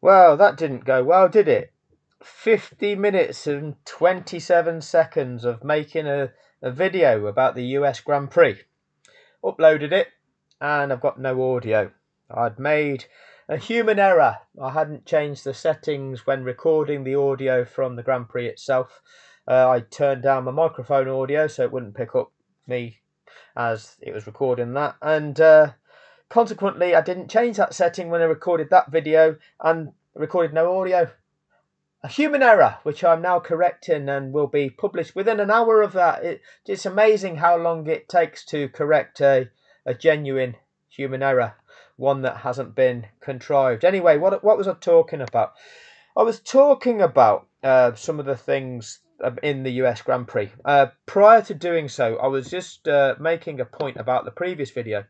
Well, that didn't go well, did it? 50 minutes and 27 seconds of making a video about the US Grand Prix. Uploaded it, and I've got no audio. I'd made a human error. I hadn't changed the settings when recording the audio from the Grand Prix itself. I turned down my microphone audio so it wouldn't pick up me as it was recording that, and consequently I didn't change that setting when I recorded that video and recorded no audio. A human error, which I'm now correcting and will be published within an hour of that. It's amazing how long it takes to correct a genuine human error, one that hasn't been contrived. Anyway, what was I talking about? I was talking about some of the things in the US Grand Prix. Prior to doing so, I was just making a point about the previous video.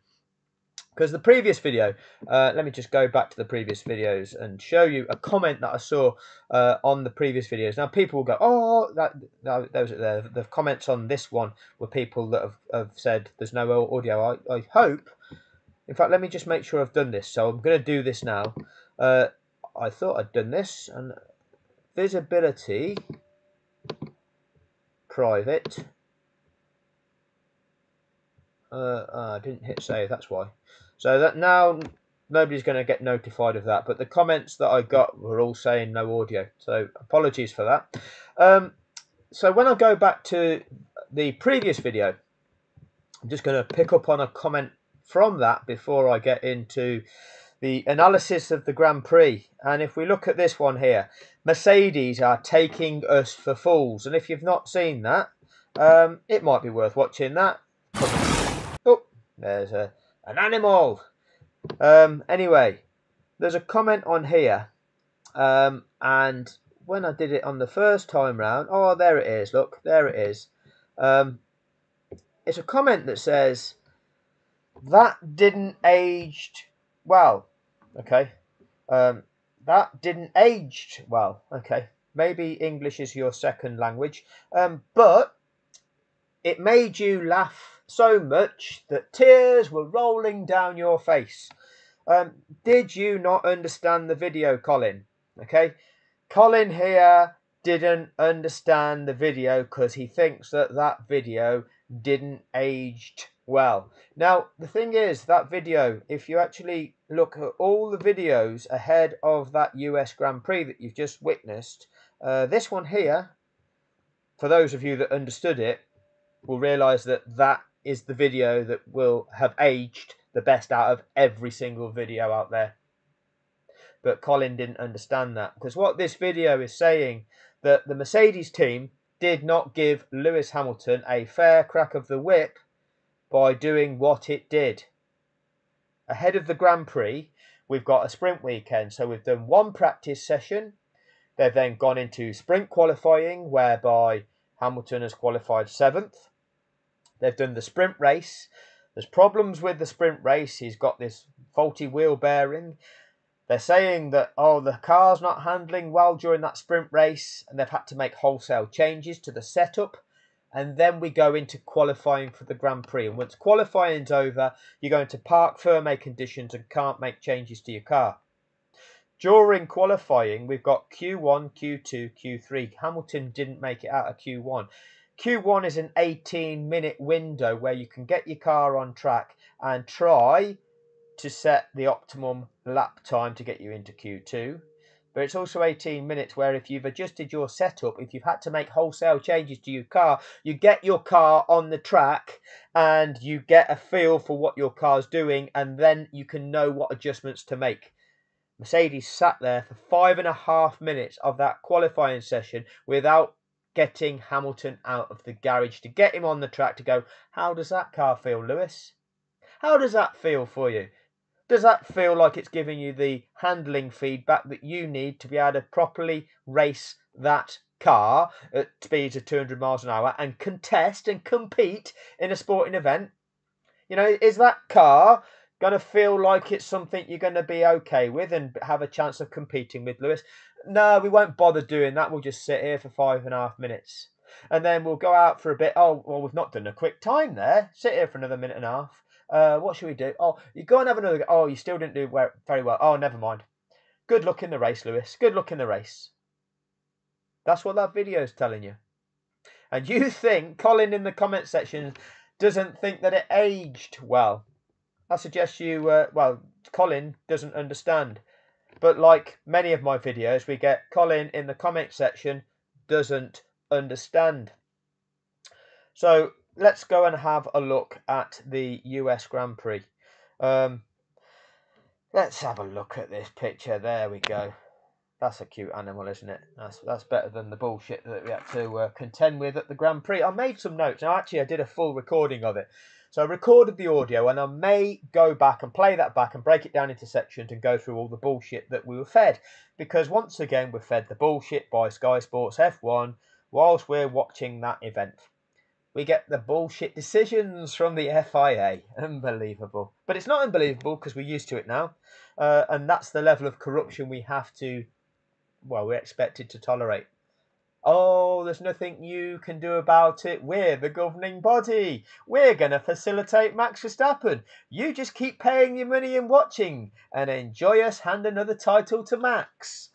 Because the previous video, let me just go back to the previous videos and show you a comment that I saw on the previous videos. Now, people will go, oh, those are there. The comments on this one were people that have said there's no audio. I hope, in fact, let me just make sure I've done this. So I'm going to do this now. I thought I'd done this, and visibility, private. I didn't hit save, that's why. So that now nobody's going to get notified of that, but the comments that I got were all saying no audio, so apologies for that. So when I go back to the previous video, I'm just going to pick up on a comment from that before I get into the analysis of the Grand Prix. And if we look at this one here, Mercedes are taking us for fools, and if you've not seen that, it might be worth watching that. Oh, there's an animal. Anyway, there's a comment on here, and when I did it on the first time round, oh, there it is. Look, there it is. It's a comment that says that didn't aged well. Okay, that didn't aged well. Okay, maybe English is your second language, but it made you laugh so much that tears were rolling down your face. Did you not understand the video, Colin? Okay, Colin here didn't understand the video because he thinks that video didn't aged well. Now, the thing is, that video, if you actually look at all the videos ahead of that US Grand Prix that you've just witnessed, this one here, for those of you that understood it, will realise that that is the video that will have aged the best out of every single video out there. But Colin didn't understand that, because what this video is saying, that the Mercedes team did not give Lewis Hamilton a fair crack of the whip by doing what it did. Ahead of the Grand Prix, we've got a sprint weekend, so we've done one practice session. They've then gone into sprint qualifying, whereby Hamilton has qualified 7th. They've done the sprint race. There's problems with the sprint race. He's got this faulty wheel bearing. They're saying that, oh, the car's not handling well during that sprint race, and they've had to make wholesale changes to the setup. And then we go into qualifying for the Grand Prix. And once qualifying's over, you go into parc fermé conditions and can't make changes to your car. During qualifying, we've got Q1, Q2, Q3. Hamilton didn't make it out of Q1. Q1 is an 18-minute window where you can get your car on track and try to set the optimum lap time to get you into Q2. But it's also 18 minutes where if you've adjusted your setup, if you've had to make wholesale changes to your car, you get your car on the track and you get a feel for what your car's doing, and then you can know what adjustments to make. Mercedes sat there for 5.5 minutes of that qualifying session without getting Hamilton out of the garage to get him on the track to go, how does that car feel, Lewis? How does that feel for you? Does that feel like it's giving you the handling feedback that you need to be able to properly race that car at speeds of 200 miles an hour and contest and compete in a sporting event? You know, is that car going to feel like it's something you're going to be okay with and have a chance of competing with, Lewis? No, we won't bother doing that. We'll just sit here for 5.5 minutes. And then we'll go out for a bit. Oh, well, we've not done a quick time there. Sit here for another minute and a half. What should we do? Oh, you go and have another go. Oh, you still didn't do very well. Oh, never mind. Good luck in the race, Lewis. Good luck in the race. That's what that video is telling you. And you think Colin in the comment section doesn't think that it aged well. I suggest you, well, Colin doesn't understand. But like many of my videos, we get Colin in the comment section doesn't understand. So let's go and have a look at the US Grand Prix. Let's have a look at this picture. There we go. That's a cute animal, isn't it? That's better than the bullshit that we had to contend with at the Grand Prix. I made some notes. Now, actually, I did a full recording of it. So I recorded the audio, and I may go back and play that back and break it down into sections and go through all the bullshit that we were fed. Because once again, we're fed the bullshit by Sky Sports F1 whilst we're watching that event. We get the bullshit decisions from the FIA. Unbelievable. But it's not unbelievable because we're used to it now. And that's the level of corruption we have to, well, we're expected to tolerate. Oh, there's nothing you can do about it. We're the governing body. We're going to facilitate Max Verstappen. You just keep paying your money and watching and enjoy us hand another title to Max.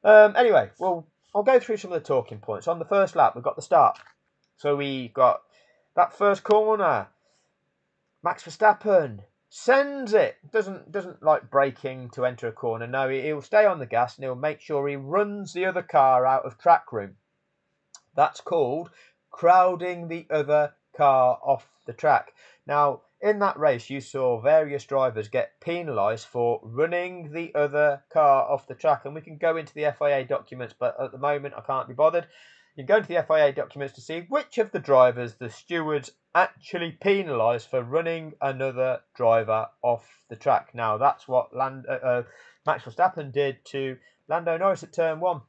Anyway, well, I'll go through some of the talking points. On the first lap, we've got the start. So we got that first corner. Max Verstappen sends it. Doesn't like braking to enter a corner. No, he'll stay on the gas and he'll make sure he runs the other car out of track room. That's called crowding the other car off the track. Now, in that race, you saw various drivers get penalised for running the other car off the track. And we can go into the FIA documents, but at the moment, I can't be bothered. You can go into the FIA documents to see which of the drivers the stewards actually penalised for running another driver off the track. Now, that's what Max Verstappen did to Lando Norris at turn 1.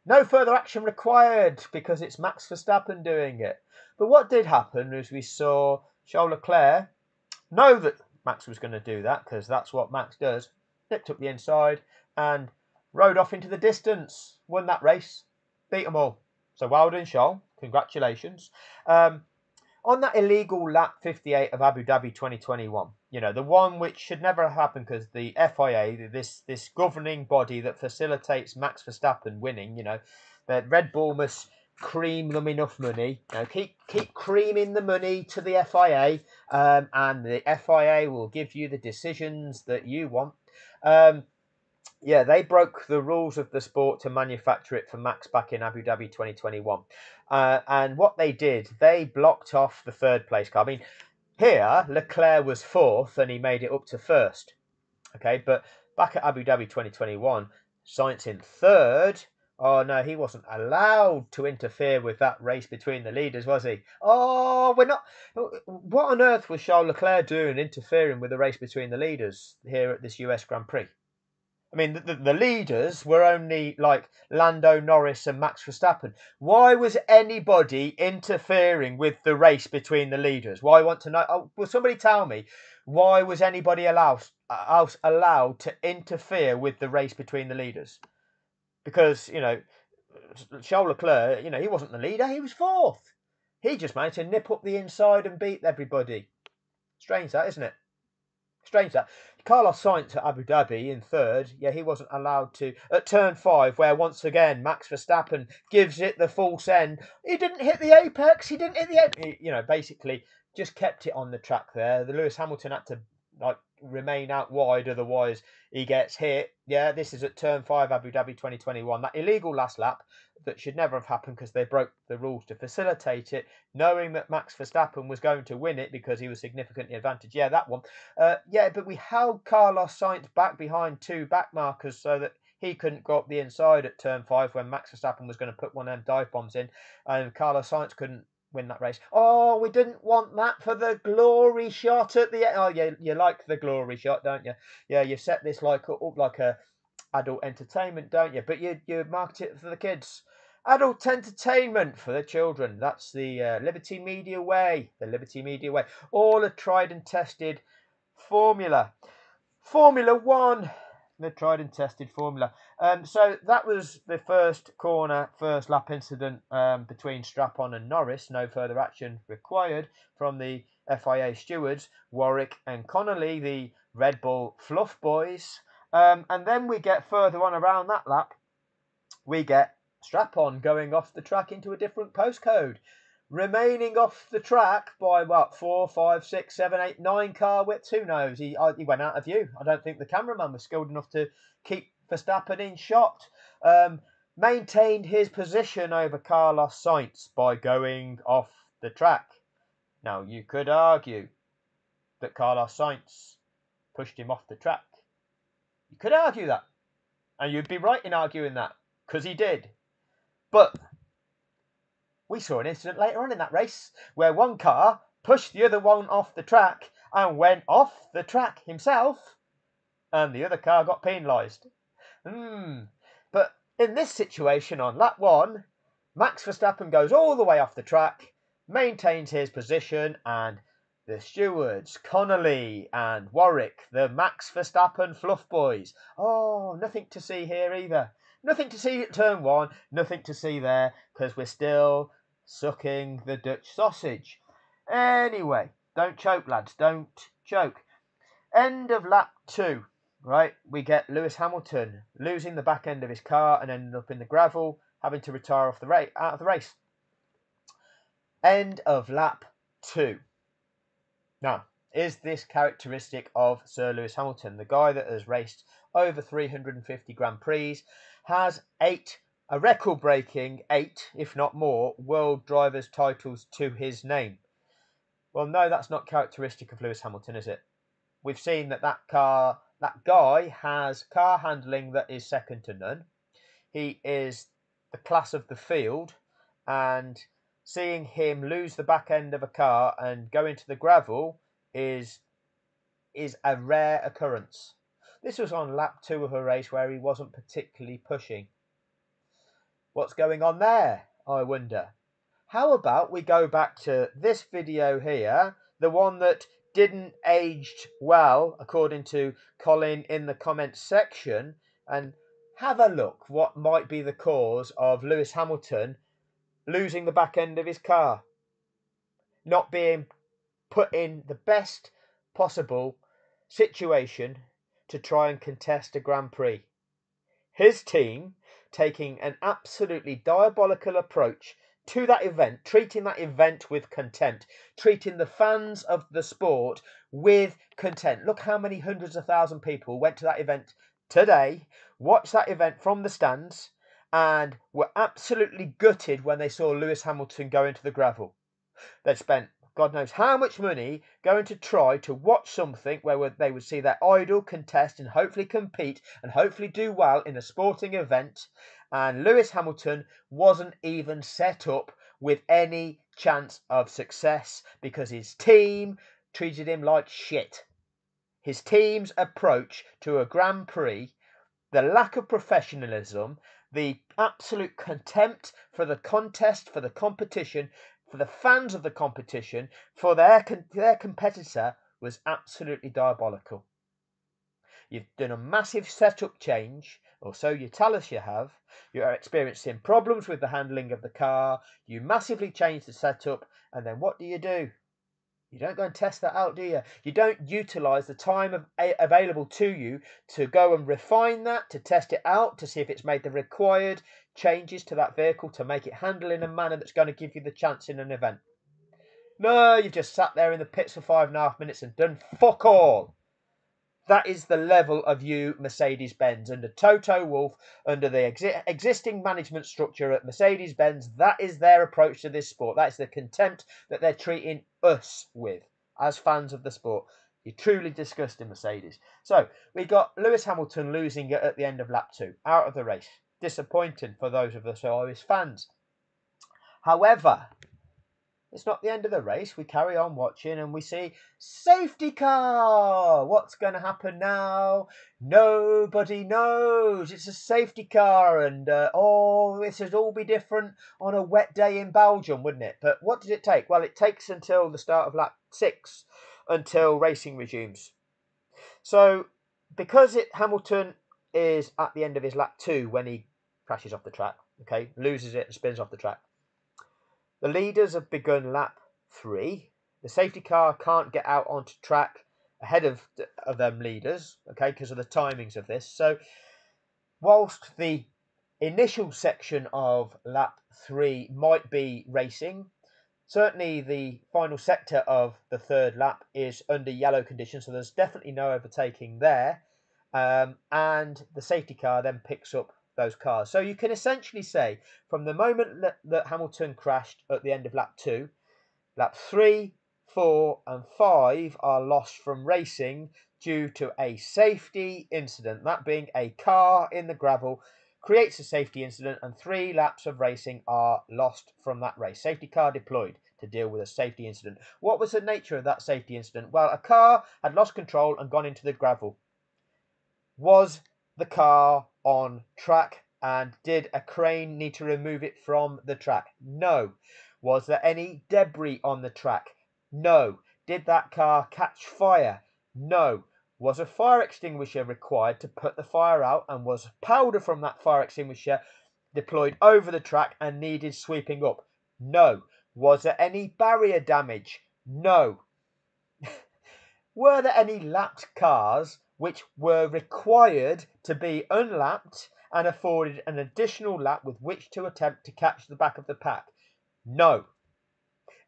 No further action required because it's Max Verstappen doing it. But what did happen is we saw Charles Leclerc know that Max was going to do that because that's what Max does. Nipped up the inside and rode off into the distance. Won that race. Beat them all. So well done, Charles. Congratulations. On that illegal lap 58 of Abu Dhabi 2021, you know, the one which should never have happened because the FIA, this governing body that facilitates Max Verstappen winning, you know, that Red Bull must cream them enough money, you know, keep creaming the money to the FIA, and the FIA will give you the decisions that you want. Yeah, they broke the rules of the sport to manufacture it for Max back in Abu Dhabi 2021. And what they did, they blocked off the third place car. I mean, here, Leclerc was fourth and he made it up to first. Okay, but back at Abu Dhabi 2021, Sainz in third. Oh, no, he wasn't allowed to interfere with that race between the leaders, was he? Oh, we're not... What on earth was Charles Leclerc doing interfering with the race between the leaders here at this US Grand Prix? I mean, the leaders were only like Lando Norris and Max Verstappen. Why was anybody interfering with the race between the leaders? Why I want to know? Oh, will somebody tell me why was anybody else allowed to interfere with the race between the leaders? Because, you know, Charles Leclerc, you know, he wasn't the leader. He was fourth. He just managed to nip up the inside and beat everybody. Strange that, isn't it? Strange that. Carlos Sainz at Abu Dhabi in third, yeah, he wasn't allowed to. At turn 5, where once again Max Verstappen gives it the full send, he didn't hit the apex, he didn't hit the apex. You know, basically just kept it on the track there. The Lewis Hamilton had to like remain out wide, otherwise he gets hit. Yeah, this is at turn 5, Abu Dhabi 2021. That illegal last lap that should never have happened because they broke the rules to facilitate it, knowing that Max Verstappen was going to win it because he was significantly advantaged. Yeah, that one. Yeah, but we held Carlos Sainz back behind 2 back markers so that he couldn't go up the inside at turn 5 when Max Verstappen was going to put one of them dive bombs in, and Carlos Sainz couldn't win that race. Oh, we didn't want that for the glory shot at the end. Oh, yeah, you like the glory shot, don't you? Yeah, you set this like up like a adult entertainment, don't you? But you market it for the kids. Adult entertainment for the children. That's the Liberty Media way. The Liberty Media way. All a tried and tested formula. Formula One. The tried and tested formula. So that was the first corner, first lap incident between Strapon and Norris. No further action required from the FIA stewards, Warwick and Connolly, the Red Bull Fluff Boys. And then we get further on around that lap, we get Strap-on going off the track into a different postcode, remaining off the track by what, 4, 5, 6, 7, 8, 9 car widths. Who knows? He went out of view. I don't think the cameraman was skilled enough to keep Verstappen in shot. Maintained his position over Carlos Sainz by going off the track. Now, you could argue that Carlos Sainz pushed him off the track. You could argue that. And you'd be right in arguing that, because he did. But we saw an incident later on in that race where one car pushed the other one off the track and went off the track himself, and the other car got penalised. But in this situation on lap 1, Max Verstappen goes all the way off the track, maintains his position, and the stewards, Connolly and Warwick, the Max Verstappen fluff boys. Oh, nothing to see here either. Nothing to see at turn 1, nothing to see there, because we're still sucking the Dutch sausage. Anyway, don't choke, lads, don't choke. End of lap 2, right? We get Lewis Hamilton losing the back end of his car and ending up in the gravel, having to retire off the out of the race. End of lap 2. Now, is this characteristic of Sir Lewis Hamilton, the guy that has raced over 350 Grand Prix, has a record-breaking 8, if not more, world drivers' titles to his name? Well, no, that's not characteristic of Lewis Hamilton, is it? We've seen that guy has car handling that is second to none. He is the class of the field, and seeing him lose the back end of a car and go into the gravel is a rare occurrence. This was on lap 2 of a race where he wasn't particularly pushing. What's going on there, I wonder? How about we go back to this video here, the one that didn't age well, according to Colin in the comments section, and have a look what might be the cause of Lewis Hamilton losing the back end of his car, not being put in the best possible situation to try and contest a Grand Prix. His team taking an absolutely diabolical approach to that event, treating that event with contempt, treating the fans of the sport with contempt. Look how many hundreds of thousand people went to that event today, watched that event from the stands, and were absolutely gutted when they saw Lewis Hamilton go into the gravel. They spent God knows how much money going to try to watch something where they would see their idol contest and hopefully compete and hopefully do well in a sporting event. And Lewis Hamilton wasn't even set up with any chance of success because his team treated him like shit. His team's approach to a Grand Prix, the lack of professionalism, the absolute contempt for the contest, for the competition, for the fans of the competition, for their competitor, was absolutely diabolical. You've done a massive setup change, or so you tell us you have. You are experiencing problems with the handling of the car. You massively change the setup, and then what do? You don't go and test that out, do you? You don't utilise the time available to you to go and refine that, to test it out, to see if it's made the required changes to that vehicle to make it handle in a manner that's going to give you the chance in an event. No, you've just sat there in the pits for 5.5 minutes and done fuck all. That is the level of you, Mercedes-Benz, under Toto Wolff, under the existing management structure at Mercedes-Benz. That is their approach to this sport. That is the contempt that they're treating us with as fans of the sport. You're truly disgusting, Mercedes. So we got Lewis Hamilton losing it at the end of lap 2, out of the race. Disappointing for those of us who are his fans. However, it's not the end of the race. We carry on watching and we see safety car. What's going to happen now? Nobody knows. It's a safety car, and this would all be different on a wet day in Belgium, wouldn't it? But what does it take? Well, it takes until the start of lap 6 until racing resumes. So because Hamilton is at the end of his lap 2 when he crashes off the track, okay, loses it and spins off the track. The leaders have begun lap 3. The safety car can't get out onto track ahead of them leaders, okay, because of the timings of this. So whilst the initial section of lap 3 might be racing, certainly the final sector of the third lap is under yellow conditions, so there's definitely no overtaking there. And the safety car then picks up those cars. So you can essentially say from the moment that Hamilton crashed at the end of lap 2, lap 3, 4 and 5 are lost from racing due to a safety incident. That being a car in the gravel creates a safety incident, and 3 laps of racing are lost from that race. Safety car deployed to deal with a safety incident. What was the nature of that safety incident? Well, a car had lost control and gone into the gravel. Was the car on track, and did a crane need to remove it from the track? No. Was there any debris on the track? No. Did that car catch fire? No. Was a fire extinguisher required to put the fire out, and was powder from that fire extinguisher deployed over the track and needed sweeping up? No. Was there any barrier damage? No. Were there any lapped cars which were required to be unlapped and afforded an additional lap with which to attempt to catch the back of the pack? No.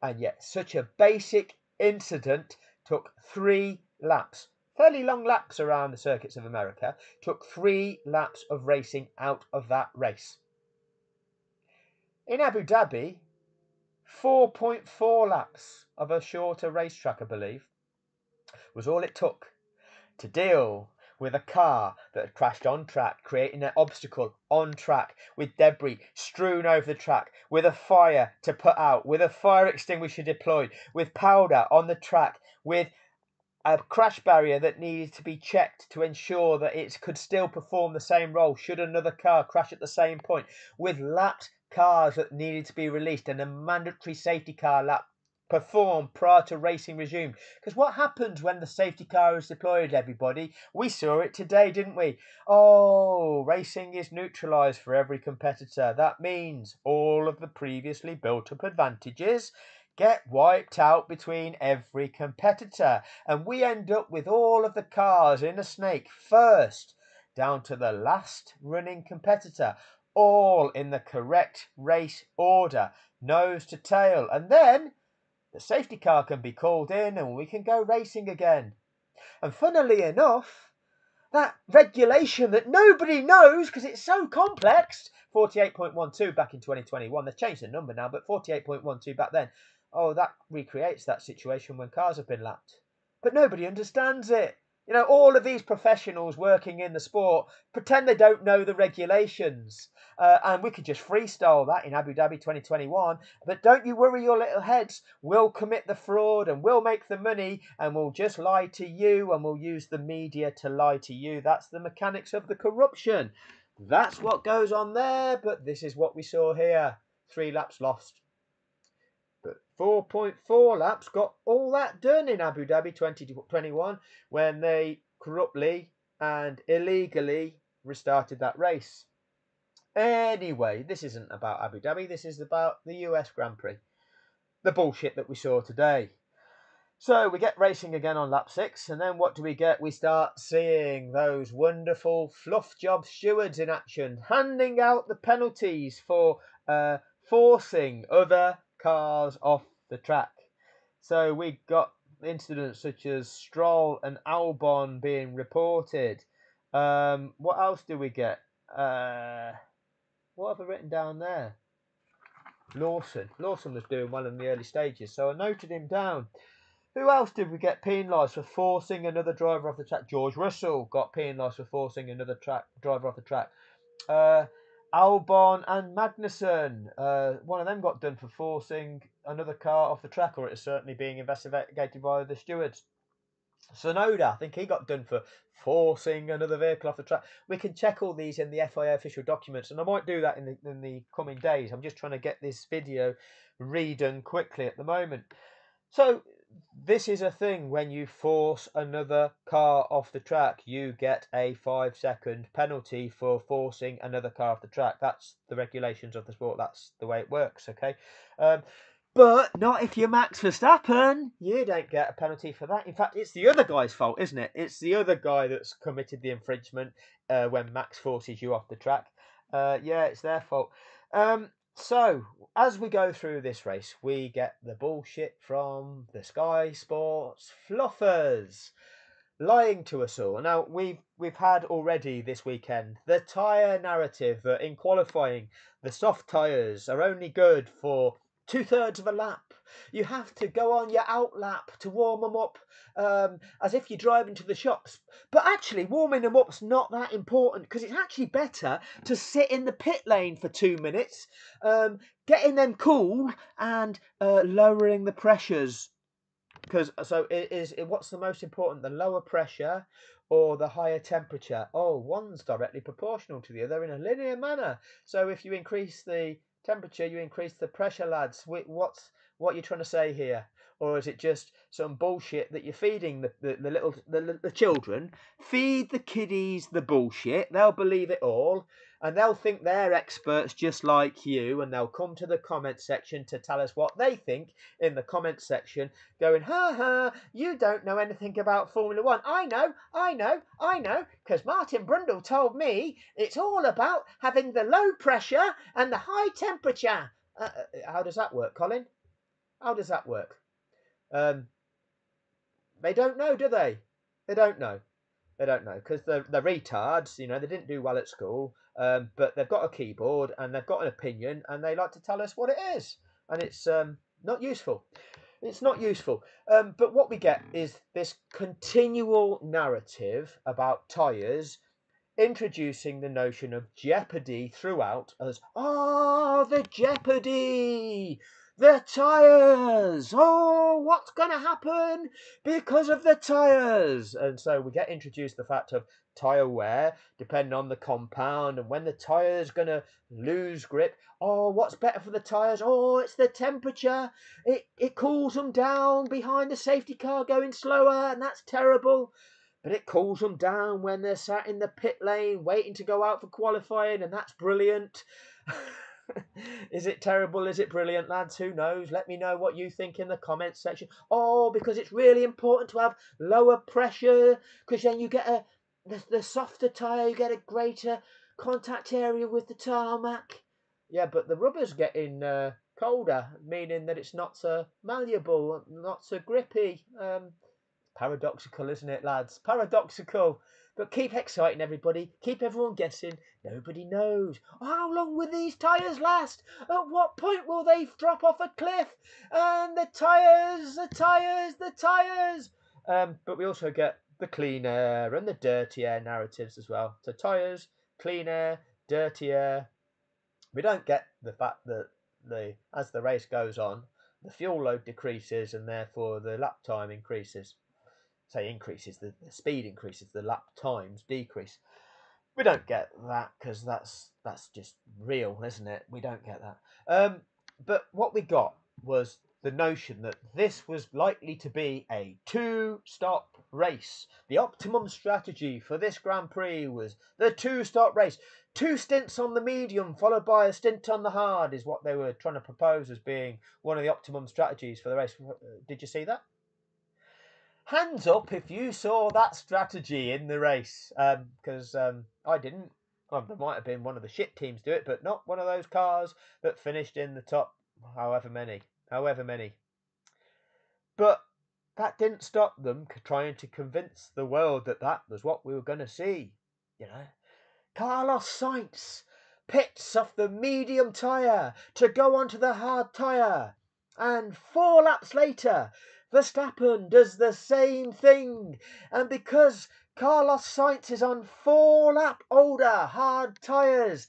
And yet such a basic incident took 3 laps. Fairly long laps around the circuits of America. Took 3 laps of racing out of that race. In Abu Dhabi, 4.4 laps of a shorter racetrack, I believe, was all it took to deal with a car that had crashed on track, creating an obstacle on track, with debris strewn over the track, with a fire to put out, with a fire extinguisher deployed, with powder on the track, with a crash barrier that needed to be checked to ensure that it could still perform the same role should another car crash at the same point, with lapped cars that needed to be released and a mandatory safety car lap performed prior to racing resumed. Because what happens when the safety car is deployed, everybody? We saw it today, didn't we? Oh, racing is neutralised for every competitor. That means all of the previously built up advantages get wiped out between every competitor, and we end up with all of the cars in a snake first down to the last running competitor, all in the correct race order, nose to tail, and then the safety car can be called in and we can go racing again. And funnily enough, that regulation that nobody knows because it's so complex, 48.12 back in 2021, they've changed the number now, but 48.12 back then, oh, that recreates that situation when cars have been lapped. But nobody understands it. You know, all of these professionals working in the sport pretend they don't know the regulations. And we could just freestyle that in Abu Dhabi 2021. But don't you worry your little heads. We'll commit the fraud and we'll make the money and we'll just lie to you and we'll use the media to lie to you. That's the mechanics of the corruption. That's what goes on there. But this is what we saw here. 3 laps lost. But 4.4 laps got all that done in Abu Dhabi 2021 when they corruptly and illegally restarted that race. Anyway, this isn't about Abu Dhabi, this is about the US Grand Prix. The bullshit that we saw today. So we get racing again on lap 6, and then what do we get? We start seeing those wonderful fluff job stewards in action, handing out the penalties for forcing other cars off the track. So we got incidents such as Stroll and Albon being reported. What else do we get? What have I written down there? Lawson was doing well in the early stages, so I noted him down. Who else did we get penalised for forcing another driver off the track? George Russell got penalised for forcing another driver off the track. Albon and Magnussen, one of them got done for forcing another car off the track, or it's certainly being investigated by the stewards. Tsunoda, I think he got done for forcing another vehicle off the track. We can check all these in the FIA official documents, and I might do that in the coming days. I'm just trying to get this video redone quickly at the moment. So this is a thing. When you force another car off the track, you get a 5-second penalty for forcing another car off the track. That's the regulations of the sport. That's the way it works, okay? But not if you're Max Verstappen. You don't get a penalty for that. In fact, it's the other guy's fault, isn't it? It's the other guy that's committed the infringement when Max forces you off the track. Yeah, it's their fault. So, as we go through this race, we get the bullshit from the Sky Sports fluffers lying to us all. Now, we've had already this weekend the tyre narrative that in qualifying, the soft tyres are only good for 2/3 of a lap. You have to go on your out lap to warm them up, as if you're driving to the shops. But actually, warming them up's not that important, because it's actually better to sit in the pit lane for 2 minutes, getting them cool and lowering the pressures. Because what's the most important, the lower pressure or the higher temperature? Oh, one's directly proportional to the other in a linear manner. So if you increase the temperature, you increase the pressure, lads. What you're trying to say here? Or is it just some bullshit that you're feeding the children? Feed the kiddies the bullshit. They'll believe it all. And they'll think they're experts just like you. And they'll come to the comment section to tell us what they think in the comment section, going, ha ha, you don't know anything about Formula One. I know, because Martin Brundle told me it's all about having the low pressure and the high temperature. How does that work, Colin? How does that work? They don't know, do they? They don't know. They don't know, because they're retards, you know, they didn't do well at school, but they've got a keyboard and they've got an opinion and they like to tell us what it is. And it's not useful. It's not useful. But what we get is this continual narrative about tyres, introducing the notion of jeopardy throughout as, the jeopardy! The tyres! Oh, what's going to happen because of the tyres? And so we get introduced the fact of tyre wear, depending on the compound, and when the tyre's going to lose grip. Oh, what's better for the tyres? Oh, it's the temperature. It cools them down behind the safety car going slower, and that's terrible. But it cools them down when they're sat in the pit lane waiting to go out for qualifying, and that's brilliant. Is it terrible? Is it brilliant, lads? Who knows? Let me know what you think in the comments section. Oh, because it's really important to have lower pressure, because then you get the softer tyre, you get a greater contact area with the tarmac. Yeah, but the rubber's getting colder, meaning that it's not so malleable, not so grippy. Paradoxical, isn't it, lads? Paradoxical. But keep exciting everybody. Keep everyone guessing. Nobody knows. How long will these tyres last? At what point will they drop off a cliff? And the tyres. But we also get the clean air and the dirty air narratives as well. So tyres, clean air, dirty air. We don't get the fact that as the race goes on, the fuel load decreases and therefore the lap time increases. Increases, the speed increases, the lap times decrease. We don't get that because that's just real, isn't it? We don't get that. But what we got was the notion that this was likely to be a 2-stop race. The optimum strategy for this Grand Prix was the 2-stop race. 2 stints on the medium followed by a stint on the hard is what they were trying to propose as being one of the optimum strategies for the race. Did you see that? Hands up if you saw that strategy in the race, because I didn't. Well, there might have been one of the shit teams do it, but not one of those cars that finished in the top however many. But that didn't stop them trying to convince the world that was what we were going to see. You know, Carlos Sainz pits off the medium tyre to go onto the hard tyre, and 4 laps later, Verstappen does the same thing, and because Carlos Sainz is on 4-lap older hard tyres,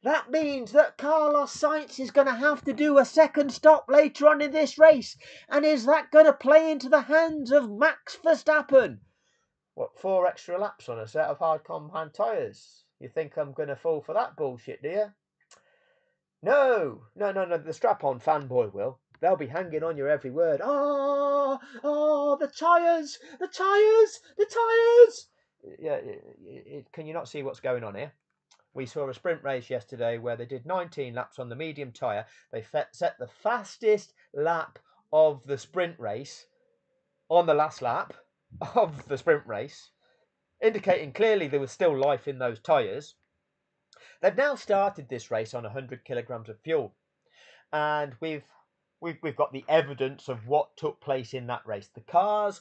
that means that Carlos Sainz is going to have to do a second stop later on in this race. And is that going to play into the hands of Max Verstappen? What, 4 extra laps on a set of hard compound tyres? You think I'm going to fall for that bullshit, do you? No, the strap-on fanboy will. They'll be hanging on your every word. The tyres! Yeah, can you not see what's going on here? We saw a sprint race yesterday where they did 19 laps on the medium tyre. They set the fastest lap of the sprint race on the last lap of the sprint race, indicating clearly there was still life in those tyres. They've now started this race on 100 kilograms of fuel, and we've got the evidence of what took place in that race. The cars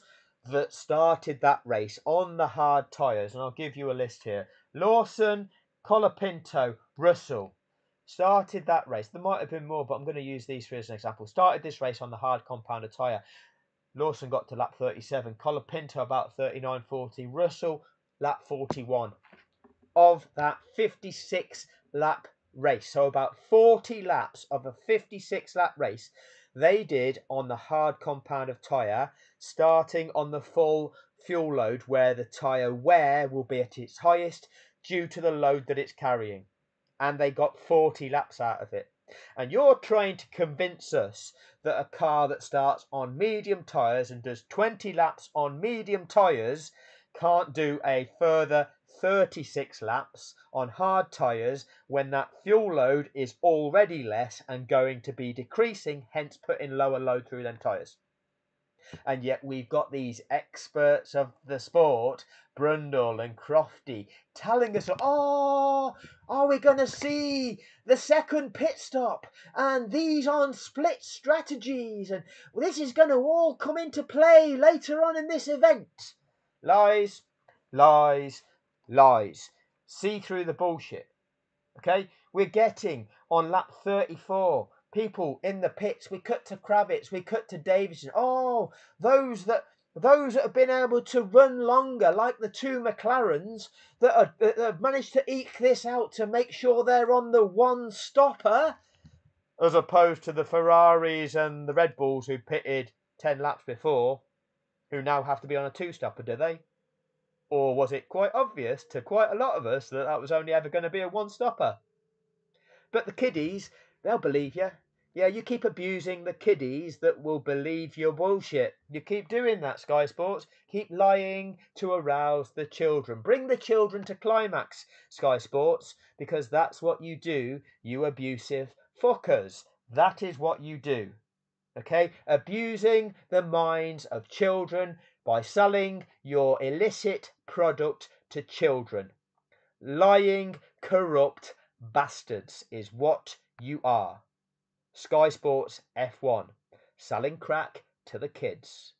that started that race on the hard tyres, and I'll give you a list here: Lawson, Colapinto, Russell started that race. There might have been more, but I'm going to use these three as an example. Started this race on the hard compounded tyre. Lawson got to lap 37, Colapinto about 39.40, Russell lap 41 of that 56 lap race. So about 40 laps of a 56 lap race they did on the hard compound of tyre, starting on the full fuel load where the tyre wear will be at its highest due to the load that it's carrying. And they got 40 laps out of it. And you're trying to convince us that a car that starts on medium tyres and does 20 laps on medium tyres can't do a further 36 laps on hard tyres when that fuel load is already less and going to be decreasing, hence putting lower load through them tyres. And yet we've got these experts of the sport, Brundle and Crofty, telling us, oh, are we going to see the second pit stop and these on split strategies, and this is going to all come into play later on in this event. Lies, lies, lies. See through the bullshit. Okay, we're getting on lap 34 people in the pits. We cut to Kravitz, we cut to Davison. Oh, those that have been able to run longer, like the two McLarens that have managed to eke this out to make sure they're on the one stopper, as opposed to the Ferraris and the Red Bulls who pitted 10 laps before, who now have to be on a two stopper, do they? Or was it quite obvious to quite a lot of us that that was only ever going to be a one-stopper? But the kiddies, they'll believe you. Yeah, you keep abusing the kiddies that will believe your bullshit. You keep doing that, Sky Sports. Keep lying to arouse the children. Bring the children to climax, Sky Sports, because that's what you do, you abusive fuckers. That is what you do. Okay? Abusing the minds of children by selling your illicit product to children. Lying, corrupt bastards is what you are. Sky Sports F1, selling crack to the kids.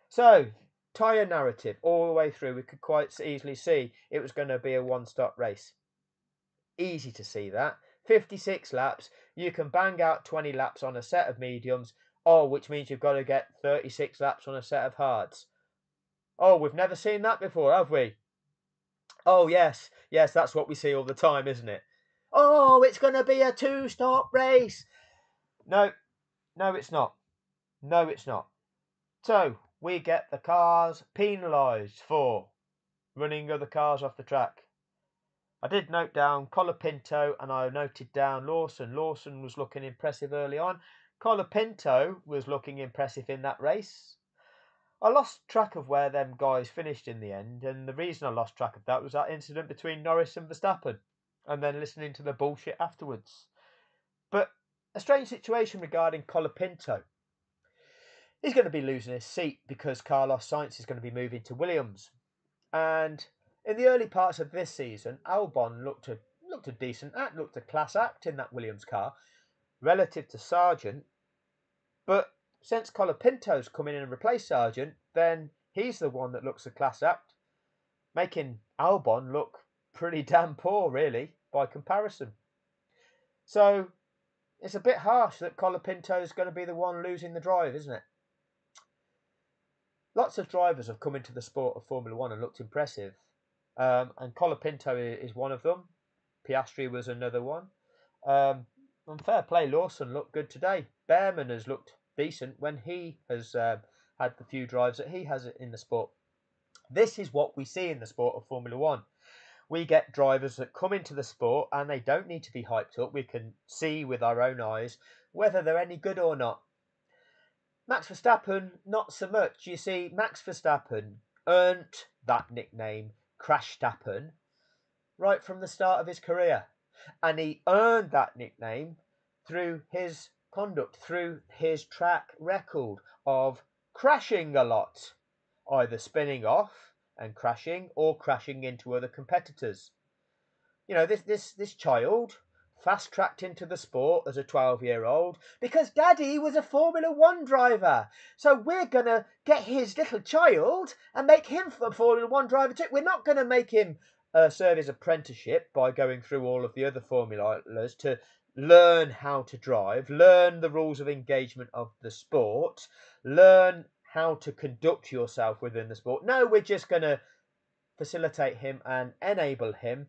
So, tyre narrative all the way through. We could quite easily see it was going to be a one-stop race. Easy to see that. 56 laps. You can bang out 20 laps on a set of mediums. Oh, which means you've got to get 36 laps on a set of hards. Oh, we've never seen that before, have we? Oh, yes. Yes, that's what we see all the time, isn't it? Oh, it's going to be a two-stop race. No, it's not. No, it's not. So, we get the cars penalised for running other cars off the track. I did note down Colapinto and I noted down Lawson. Lawson was looking impressive early on. Colapinto was looking impressive in that race. I lost track of where them guys finished in the end, and the reason I lost track of that was that incident between Norris and Verstappen, and then listening to the bullshit afterwards. But a strange situation regarding Colapinto. He's going to be losing his seat because Carlos Sainz is going to be moving to Williams. And in the early parts of this season, Albon looked a decent act, looked a class act in that Williams car relative to Sargent. But since Colapinto's come in and replaced Sargent, then he's the one that looks a class act, making Albon look pretty damn poor, really, by comparison. So it's a bit harsh that Colapinto's going to be the one losing the drive, isn't it? Lots of drivers have come into the sport of Formula One and looked impressive. And Colapinto is one of them. Piastri was another one. And fair play, Lawson looked good today. Behrman has looked decent when he has had the few drives that he has in the sport. This is what we see in the sport of Formula One. We get drivers that come into the sport and they don't need to be hyped up. We can see with our own eyes whether they're any good or not. Max Verstappen, not so much. You see, Max Verstappen earned that nickname, Crashstappen, right from the start of his career. And he earned that nickname through his conduct, through his track record of crashing a lot, either spinning off and crashing or crashing into other competitors. You know, this child fast tracked into the sport as a 12-year-old because daddy was a Formula One driver. So we're going to get his little child and make him a Formula One driver too. We're not going to make him serve his apprenticeship by going through all of the other formulas to learn how to drive, learn the rules of engagement of the sport, learn how to conduct yourself within the sport. No, we're just going to facilitate him and enable him.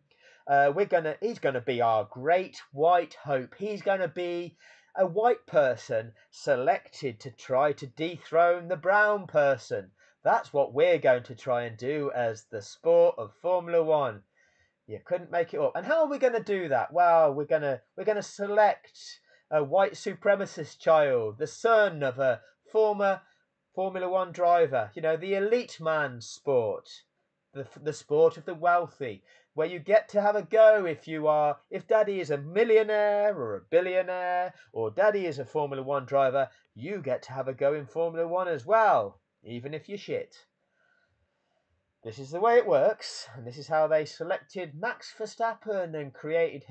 He's gonna be our great white hope. He's gonna be a white person selected to try to dethrone the brown person. That's what we're going to try and do as the sport of Formula One. You couldn't make it up. And how are we going to do that? Well, we're gonna select a white supremacist child, the son of a former Formula One driver. You know, the elite man sport, the sport of the wealthy, where you get to have a go if daddy is a millionaire or a billionaire, or daddy is a Formula One driver, you get to have a go in Formula One as well, even if you're shit. This is the way it works, and this is how they selected Max Verstappen and created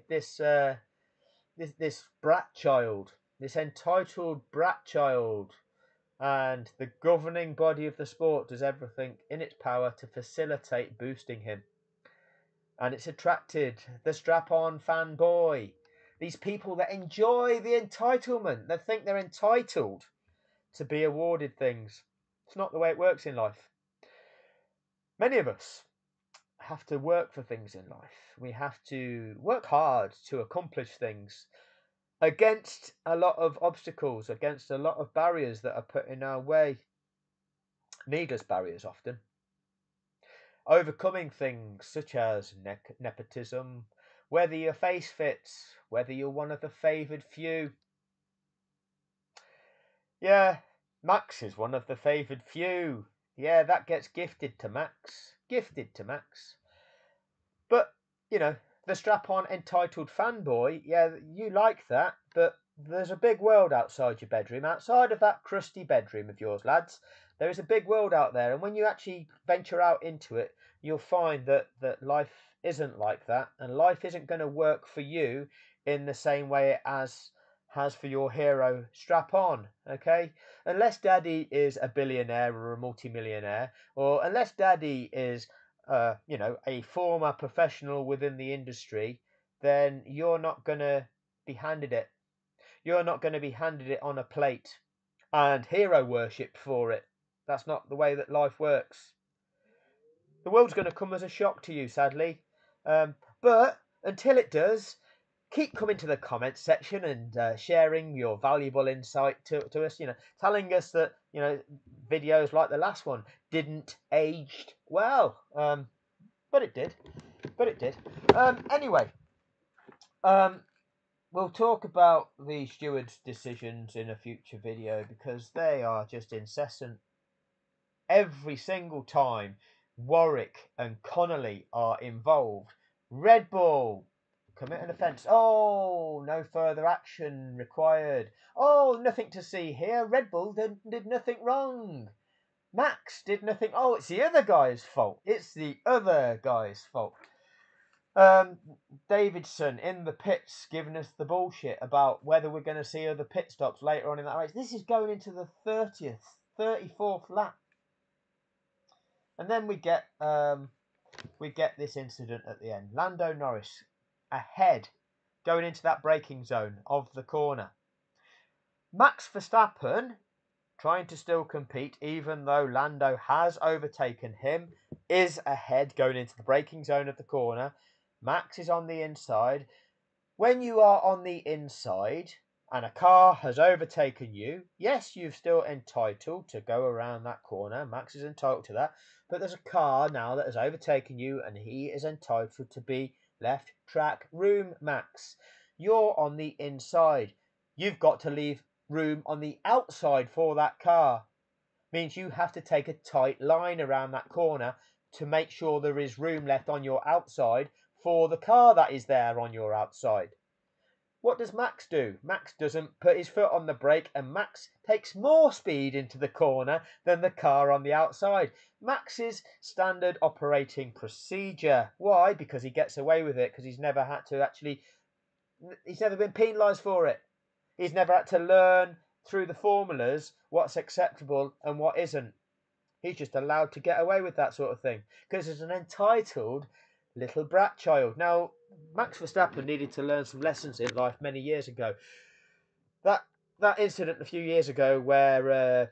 this this brat child, this entitled brat child. And the governing body of the sport does everything in its power to facilitate boosting him. And it's attracted the strap-on fanboy. These people that enjoy the entitlement. They think they're entitled to be awarded things. It's not the way it works in life. Many of us have to work for things in life. We have to work hard to accomplish things, against a lot of obstacles, against a lot of barriers that are put in our way. Needless barriers often. Overcoming things such as nepotism, whether your face fits, whether you're one of the favoured few. Yeah, Max is one of the favoured few. Yeah, that gets gifted to Max. Gifted to Max. But, you know, the strap-on entitled fanboy, yeah, you like that, but there's a big world outside your bedroom. Outside of that crusty bedroom of yours, lads, there is a big world out there. And when you actually venture out into it, you'll find that life isn't like that. And life isn't going to work for you in the same way as has for your hero strap-on, okay? Unless daddy is a billionaire or a multimillionaire, or unless daddy is a former professional within the industry, then you're not going to be handed it. You're not going to be handed it on a plate and hero worship for it. That's not the way that life works. The world's going to come as a shock to you, sadly. But until it does, keep coming to the comments section and sharing your valuable insight to us, telling us that, videos like the last one didn't age well. But it did. Anyway, we'll talk about the stewards' decisions in a future video because they are just incessant. Every single time Warwick and Connolly are involved, Red Bull commit an offence. Oh, no further action required. Oh, nothing to see here. Red Bull did nothing wrong. Max did nothing. Oh, it's the other guy's fault. Davidson in the pits giving us the bullshit about whether we're going to see other pit stops later on in that race. This is going into the 34th lap. And then we get this incident at the end. Lando Norris ahead, going into that braking zone of the corner. Max Verstappen, trying to still compete, even though Lando has overtaken him, is ahead, going into the braking zone of the corner. Max is on the inside. When you are on the inside and a car has overtaken you, yes, you're still entitled to go around that corner. Max is entitled to that. But there's a car now that has overtaken you and he is entitled to be left track room, Max. You're on the inside. You've got to leave room on the outside for that car. Means you have to take a tight line around that corner to make sure there is room left on your outside for the car that is there on your outside. What does Max do? Max doesn't put his foot on the brake, and Max takes more speed into the corner than the car on the outside. Max's standard operating procedure. Why? Because he gets away with it, because he's never been penalised for it. He's never had to learn through the formulas what's acceptable and what isn't. He's just allowed to get away with that sort of thing because he's an entitled little brat child. Now, Max Verstappen needed to learn some lessons in life many years ago. That incident a few years ago where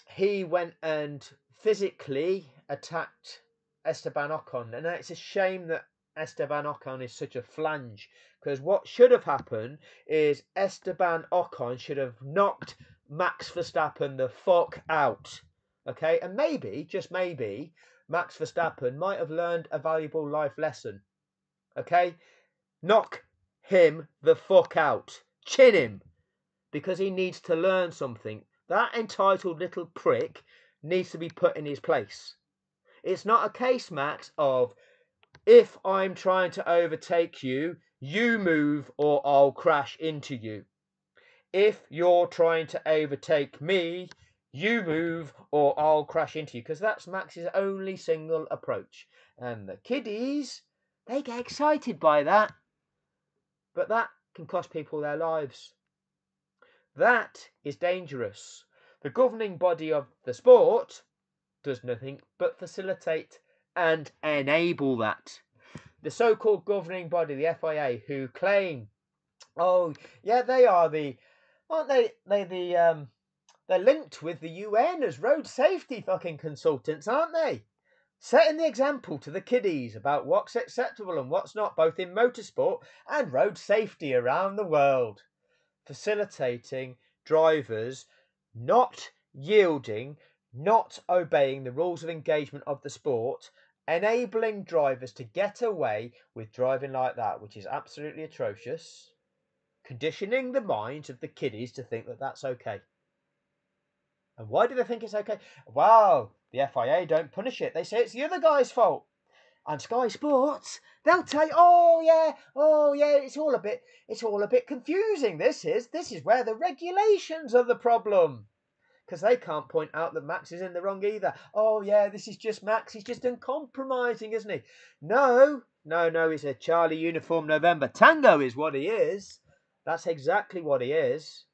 he went and physically attacked Esteban Ocon, and it's a shame that Esteban Ocon is such a flange, because what should have happened is Esteban Ocon should have knocked Max Verstappen the fuck out. Okay, and maybe, just maybe, Max Verstappen might have learned a valuable life lesson. Okay, knock him the fuck out. Chin him, because he needs to learn something. That entitled little prick needs to be put in his place. It's not a case, Max, of if I'm trying to overtake you, you move or I'll crash into you. If you're trying to overtake me, you move or I'll crash into you. Because that's Max's only single approach. And the kiddies, they get excited by that. But that can cost people their lives. That is dangerous. The governing body of the sport does nothing but facilitate and enable that. The so-called governing body, the FIA, who claim, oh yeah, they are aren't they they're linked with the UN as road safety fucking consultants, aren't they? Setting the example to the kiddies about what's acceptable and what's not, both in motorsport and road safety around the world. Facilitating drivers not yielding, not obeying the rules of engagement of the sport, enabling drivers to get away with driving like that, which is absolutely atrocious, conditioning the minds of the kiddies to think that that's okay. And why do they think it's okay? Well, the FIA don't punish it. They say it's the other guy's fault. And Sky Sports, they'll tell you, oh yeah, it's all a bit confusing. This is where the regulations are the problem. Because they can't point out that Max is in the wrong either. Oh yeah, this is just Max. He's just uncompromising, isn't he? No, he's a Charlie Uniform November Tango is what he is. That's exactly what he is.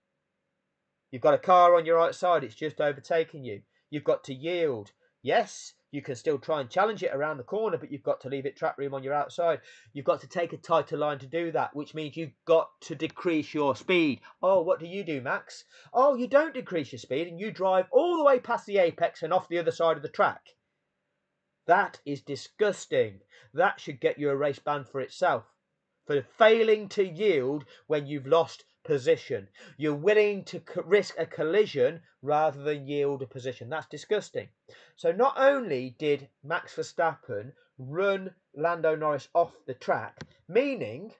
You've got a car on your right side. It's just overtaking you. You've got to yield. Yes, you can still try and challenge it around the corner, but you've got to leave it track room on your outside. You've got to take a tighter line to do that, which means you've got to decrease your speed. Oh, what do, Max? Oh, you don't decrease your speed and you drive all the way past the apex and off the other side of the track. That is disgusting. That should get you a race ban for itself. For failing to yield when you've lost position. You're willing to risk a collision rather than yield a position. That's disgusting. So not only did Max Verstappen run Lando Norris off the track, meaning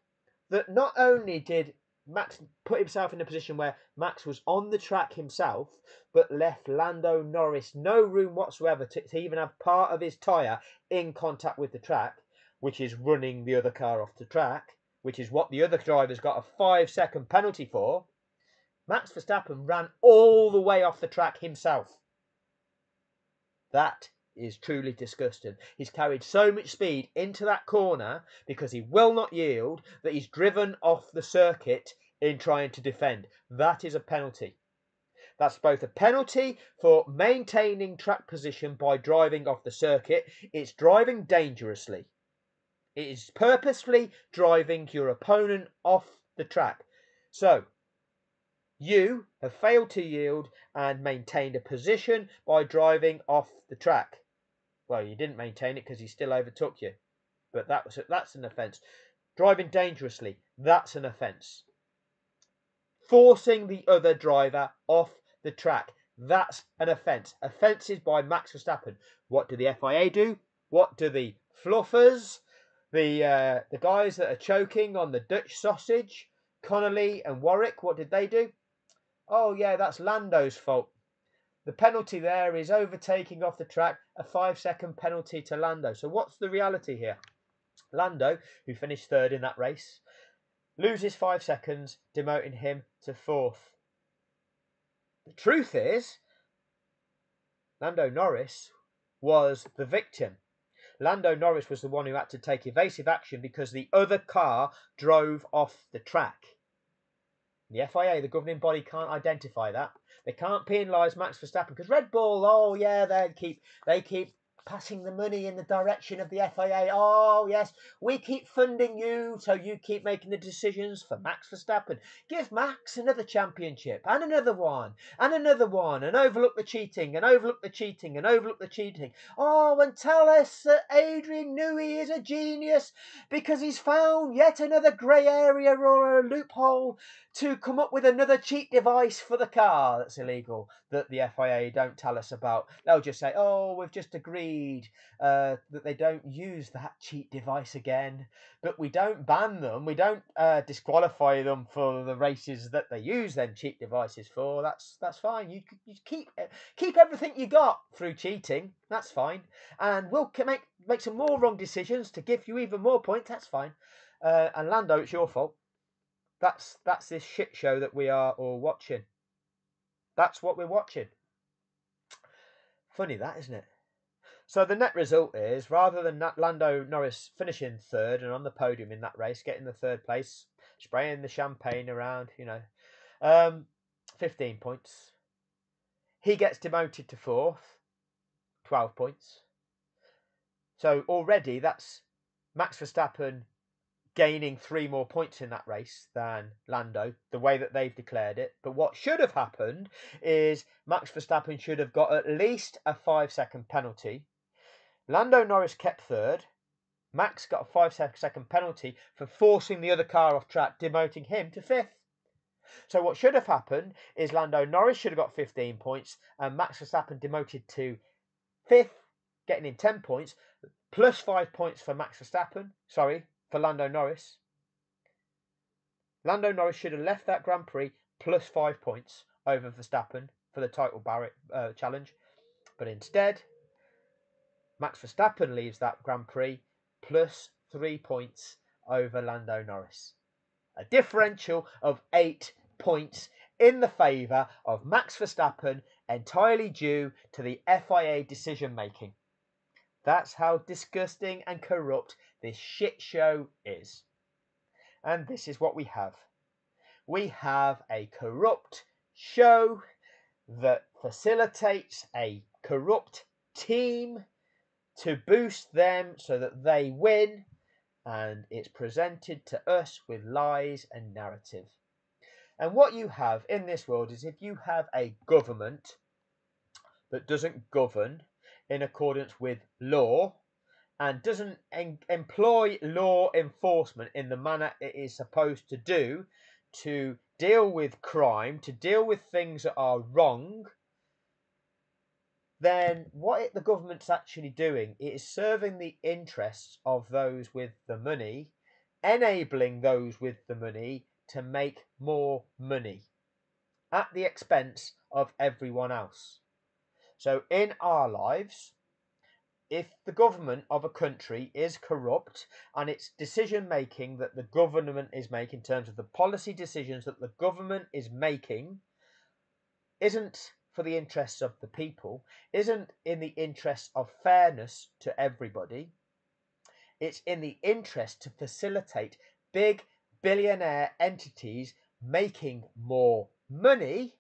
that not only did Max put himself in a position where Max was on the track himself, but left Lando Norris no room whatsoever to even have part of his tyre in contact with the track, which is running the other car off the track, which is what the other drivers got a 5-second penalty for. Max Verstappen ran all the way off the track himself. That is truly disgusting. He's carried so much speed into that corner because he will not yield that he's driven off the circuit in trying to defend. That is a penalty. That's both a penalty for maintaining track position by driving off the circuit. It's driving dangerously. It is purposefully driving your opponent off the track. So, you have failed to yield and maintained a position by driving off the track. Well, you didn't maintain it because he still overtook you. But that's an offence. Driving dangerously, that's an offence. Forcing the other driver off the track, that's an offence. Offences by Max Verstappen. What do the FIA do? What do the fluffers, the guys that are choking on the Dutch sausage, Connolly and Warwick, what did they do? Oh yeah, that's Lando's fault. The penalty there is overtaking off the track, a 5-second penalty to Lando. So what's the reality here? Lando, who finished third in that race, loses 5 seconds, demoting him to fourth. The truth is, Lando Norris was the victim. Lando Norris was the one who had to take evasive action because the other car drove off the track. The FIA, the governing body, can't identify that. They can't penalise Max Verstappen because Red Bull, oh yeah, they keep passing the money in the direction of the FIA. Oh yes, we keep funding you, so you keep making the decisions for Max Verstappen. Give Max another championship and another one and another one, and overlook the cheating and overlook the cheating and overlook the cheating. Oh, and tell us that Adrian Newey is a genius because he's found yet another grey area or a loophole to come up with another cheat device for the car that's illegal that the FIA don't tell us about. They'll just say, oh, we've just agreed that they don't use that cheat device again, but we don't ban them. We don't disqualify them for the races that they use them cheat devices for. That's fine. You keep everything you got through cheating. That's fine. And we'll make some more wrong decisions to give you even more points. That's fine. And Lando, it's your fault. That's this shit show that we are all watching. That's what we're watching. Funny that, isn't it? So the net result is, rather than Lando Norris finishing third and on the podium in that race, getting the third place, spraying the champagne around, 15 points. He gets demoted to fourth, 12 points. So already that's Max Verstappen gaining 3 more points in that race than Lando, the way that they've declared it. But what should have happened is Max Verstappen should have got at least a 5-second penalty. Lando Norris kept third. Max got a 5-second penalty for forcing the other car off track, demoting him to fifth. So what should have happened is Lando Norris should have got 15 points and Max Verstappen demoted to fifth, getting in 10 points, plus 5 points for for Lando Norris. Lando Norris should have left that Grand Prix plus 5 points over Verstappen for the title challenge. But instead, Max Verstappen leaves that Grand Prix plus 3 points over Lando Norris. A differential of 8 points in the favour of Max Verstappen, entirely due to the FIA decision making. That's how disgusting and corrupt this shit show is. And this is what we have. We have a corrupt show that facilitates a corrupt team to boost them so that they win, and it's presented to us with lies and narrative. And what you have in this world is, if you have a government that doesn't govern in accordance with law and doesn't employ law enforcement in the manner it is supposed to do to deal with crime, to deal with things that are wrong, then what the government's actually doing is serving the interests of those with the money, enabling those with the money to make more money at the expense of everyone else. So in our lives, if the government of a country is corrupt and its decision making that the government is making in terms of the policy decisions that the government is making isn't for the interests of the people, isn't in the interest of fairness to everybody, it's in the interest to facilitate big billionaire entities making more money,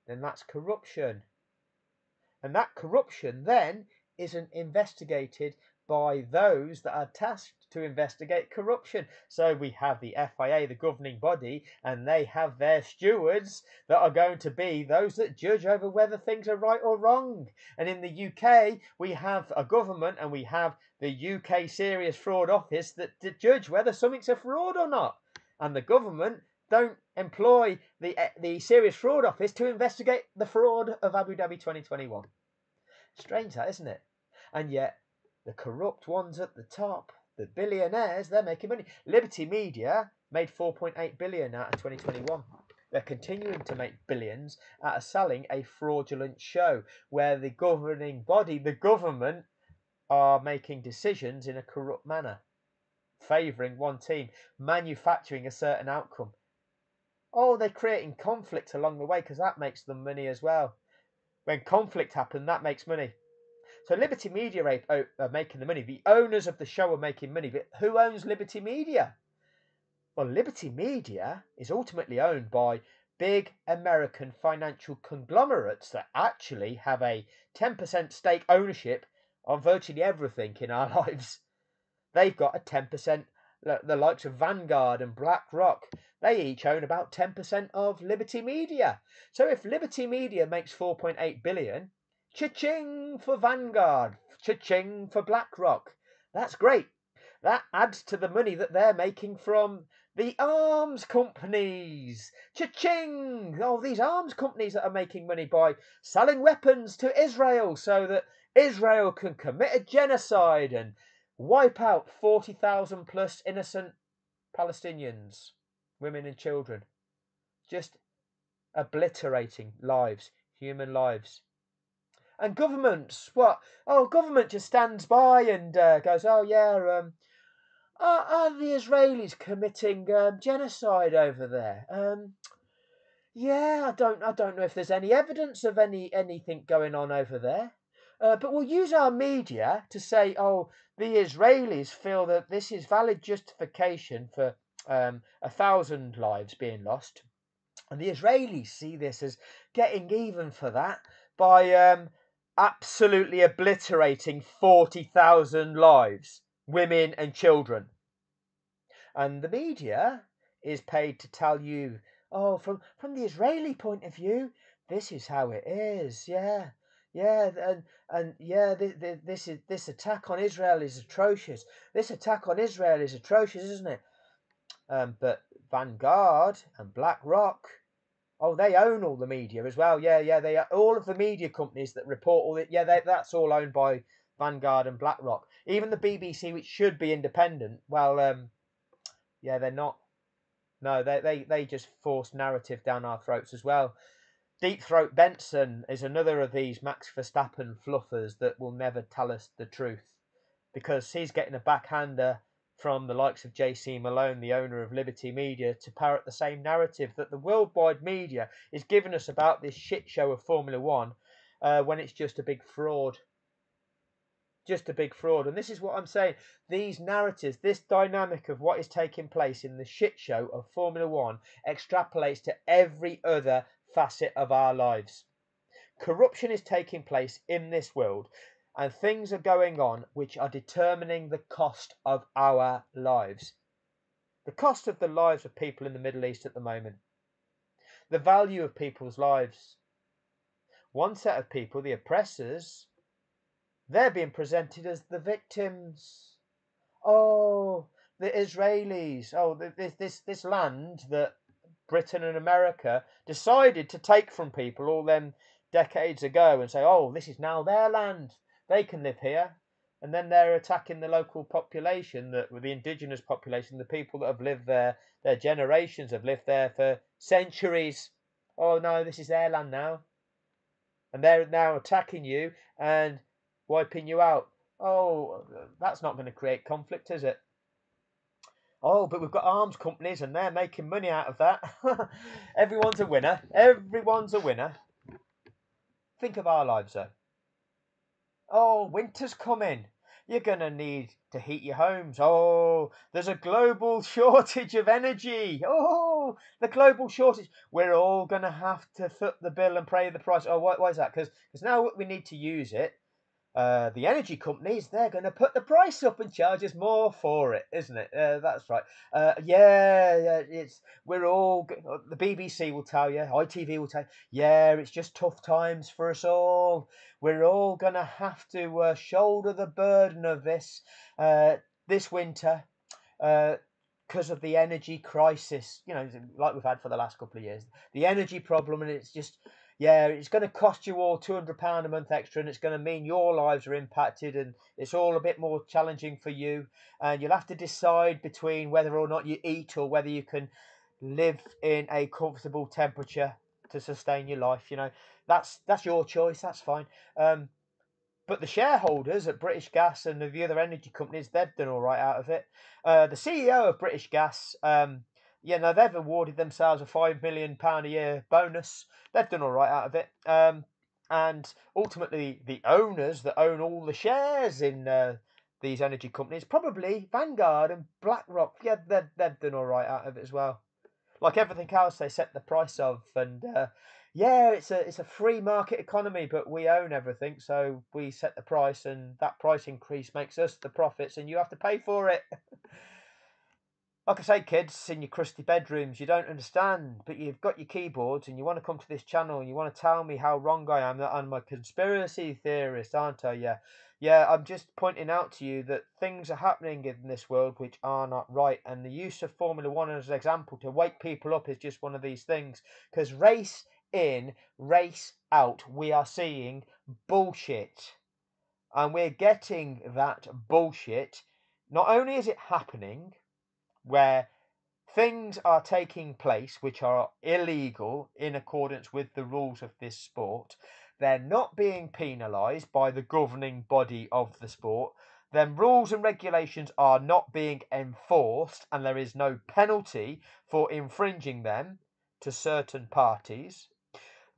then that's corruption. And that corruption then isn't investigated by those that are tasked to investigate corruption. So we have the FIA, the governing body, and they have their stewards that are going to be those that judge over whether things are right or wrong. And in the UK, we have a government and we have the UK Serious Fraud Office that judge whether something's a fraud or not. And the government don't employ the Serious Fraud Office to investigate the fraud of Abu Dhabi 2021. Strange that, isn't it? And yet, the corrupt ones at the top, the billionaires, they're making money. Liberty Media made 4.8 billion out of 2021. They're continuing to make billions out of selling a fraudulent show where the governing body, the government, are making decisions in a corrupt manner, favouring one team, manufacturing a certain outcome. Oh, they're creating conflict along the way because that makes them money as well. When conflict happens, that makes money. So Liberty Media are making the money. The owners of the show are making money. But who owns Liberty Media? Well, Liberty Media is ultimately owned by big American financial conglomerates that actually have a 10% stake ownership on virtually everything in our lives. They've got a 10%, the likes of Vanguard and BlackRock, they each own about 10% of Liberty Media. So if Liberty Media makes 4.8 billion, cha-ching for Vanguard, cha-ching for BlackRock. That's great. That adds to the money that they're making from the arms companies. Cha-ching! Oh, these arms companies that are making money by selling weapons to Israel so that Israel can commit a genocide and wipe out 40,000 plus innocent Palestinians, women and children. Just obliterating lives, human lives. And governments, what? Oh, government just stands by and goes, oh yeah, are the Israelis committing genocide over there? Yeah, I don't know if there's any evidence of anything going on over there. But we'll use our media to say, oh, the Israelis feel that this is valid justification for 1,000 lives being lost. And the Israelis see this as getting even for that by absolutely obliterating 40,000 lives, women and children. And the media is paid to tell you, oh, from the Israeli point of view, this is how it is. Yeah, and yeah, this attack on Israel is atrocious. This attack on Israel is atrocious, isn't it? But Vanguard and BlackRock, oh, they own all the media as well. Yeah, they are all of the media companies that report all it. Yeah, that's all owned by Vanguard and BlackRock. Even the BBC, which should be independent, well, yeah, they're not. No, they just force narrative down our throats as well. Deep Throat Benson is another of these Max Verstappen fluffers that will never tell us the truth because he's getting a backhander from the likes of JC Malone, the owner of Liberty Media, to parrot the same narrative that the worldwide media is giving us about this shit show of Formula One when it's just a big fraud. Just a big fraud. And this is what I'm saying. These narratives, this dynamic of what is taking place in the shit show of Formula One extrapolates to every other facet of our lives. Corruption is taking place in this world and things are going on which are determining the cost of our lives. The cost of the lives of people in the Middle East at the moment. The value of people's lives. One set of people, the oppressors, they're being presented as the victims. Oh, the Israelis. Oh, this land that Britain and America decided to take from people all them decades ago and say, oh, this is now their land. They can live here. And then they're attacking the local population, the indigenous population, the people that have lived there, their generations have lived there for centuries. Oh, no, this is their land now. And they're now attacking you and wiping you out. Oh, that's not going to create conflict, is it? Oh, but we've got arms companies and they're making money out of that. Everyone's a winner. Everyone's a winner. Think of our lives, though. Oh, winter's coming. You're going to need to heat your homes. Oh, there's a global shortage of energy. Oh, the global shortage. We're all going to have to foot the bill and pay the price. Oh, why is that? Because now we need to use it. The energy companies, they're going to put the price up and charge us more for it, isn't it? That's right. We're all, the BBC will tell you, ITV will tell you, yeah, it's just tough times for us all. We're all going to have to shoulder the burden of this winter because of the energy crisis, like we've had for the last couple of years. The energy problem, and it's just... yeah, it's going to cost you all £200 a month extra, and it's going to mean your lives are impacted, and it's all a bit more challenging for you. And you'll have to decide between whether or not you eat or whether you can live in a comfortable temperature to sustain your life. You know, that's your choice. That's fine. But the shareholders at British Gas and the other energy companies, they've done all right out of it. The CEO of British Gas, they've awarded themselves a £5 million a year bonus. They've done all right out of it. And ultimately, the owners that own all the shares in these energy companies, probably Vanguard and BlackRock, yeah, they've done all right out of it as well. Like everything else, they set the price of, and it's a free market economy, but we own everything, so we set the price, and that price increase makes us the profits, and you have to pay for it. Like I say, kids, in your crusty bedrooms, you don't understand, but you've got your keyboards and you want to come to this channel and you want to tell me how wrong I am, that I'm a conspiracy theorist, aren't I? Yeah, I'm just pointing out to you that things are happening in this world which are not right, and the use of Formula One as an example to wake people up is just one of these things. Because race in, race out, we are seeing bullshit. And we're getting that bullshit. Not only is it happening, where things are taking place which are illegal in accordance with the rules of this sport, they're not being penalised by the governing body of the sport, then rules and regulations are not being enforced, and there is no penalty for infringing them to certain parties.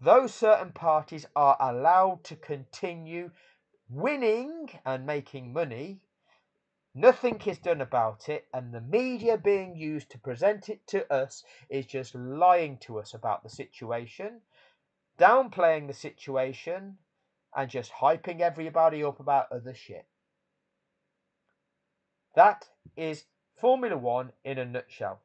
Those certain parties are allowed to continue winning and making money. Nothing is done about it, and the media being used to present it to us is just lying to us about the situation, downplaying the situation, and just hyping everybody up about other shit. That is Formula One in a nutshell.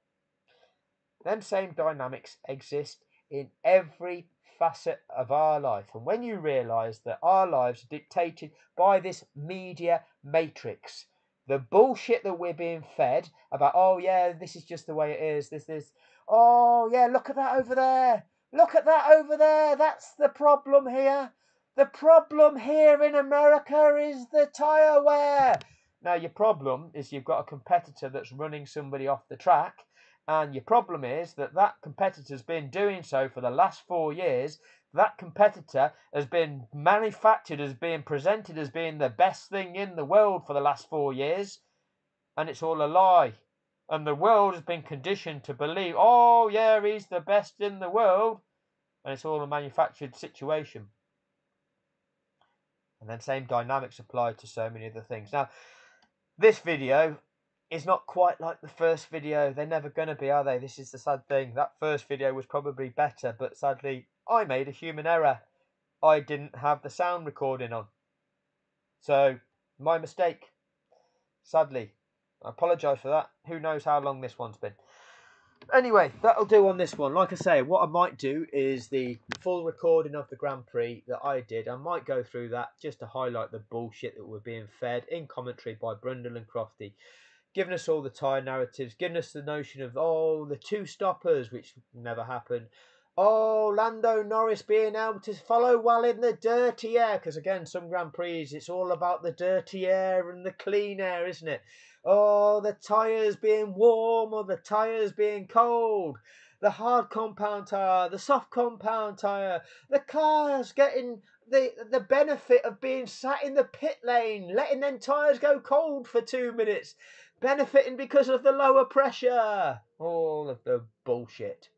Them same dynamics exist in every facet of our life, and when you realise that our lives are dictated by this media matrix, the bullshit that we're being fed about, oh yeah, this is just the way it is, oh yeah, look at that over there, that's the problem here. The problem here in America is the tyre wear. Now your problem is you've got a competitor that's running somebody off the track, and your problem is that competitor's been doing so for the last 4 years. That competitor has been manufactured as being presented as being the best thing in the world for the last 4 years, and it's all a lie. And the world has been conditioned to believe, oh yeah, he's the best in the world, and it's all a manufactured situation. And then same dynamics apply to so many other things. Now, this video is not quite like the first video. They're never going to be, are they? This is the sad thing. That first video was probably better, but sadly, I made a human error. I didn't have the sound recording on. So, my mistake. Sadly. I apologise for that. Who knows how long this one's been. Anyway, that'll do on this one. Like I say, what I might do is the full recording of the Grand Prix that I did. I might go through that just to highlight the bullshit that we're being fed in commentary by Brundle and Crofty. Giving us all the tyre narratives, giving us the notion of, oh, the two stoppers, which never happened. Oh, Lando Norris being able to follow well in the dirty air. Because again, some Grand Prix, it's all about the dirty air and the clean air, isn't it? Oh, the tyres being warm or the tyres being cold. The hard compound tyre, the soft compound tyre. The cars getting the benefit of being sat in the pit lane, letting them tyres go cold for 2 minutes. Benefiting because of the lower pressure. All of the bullshit.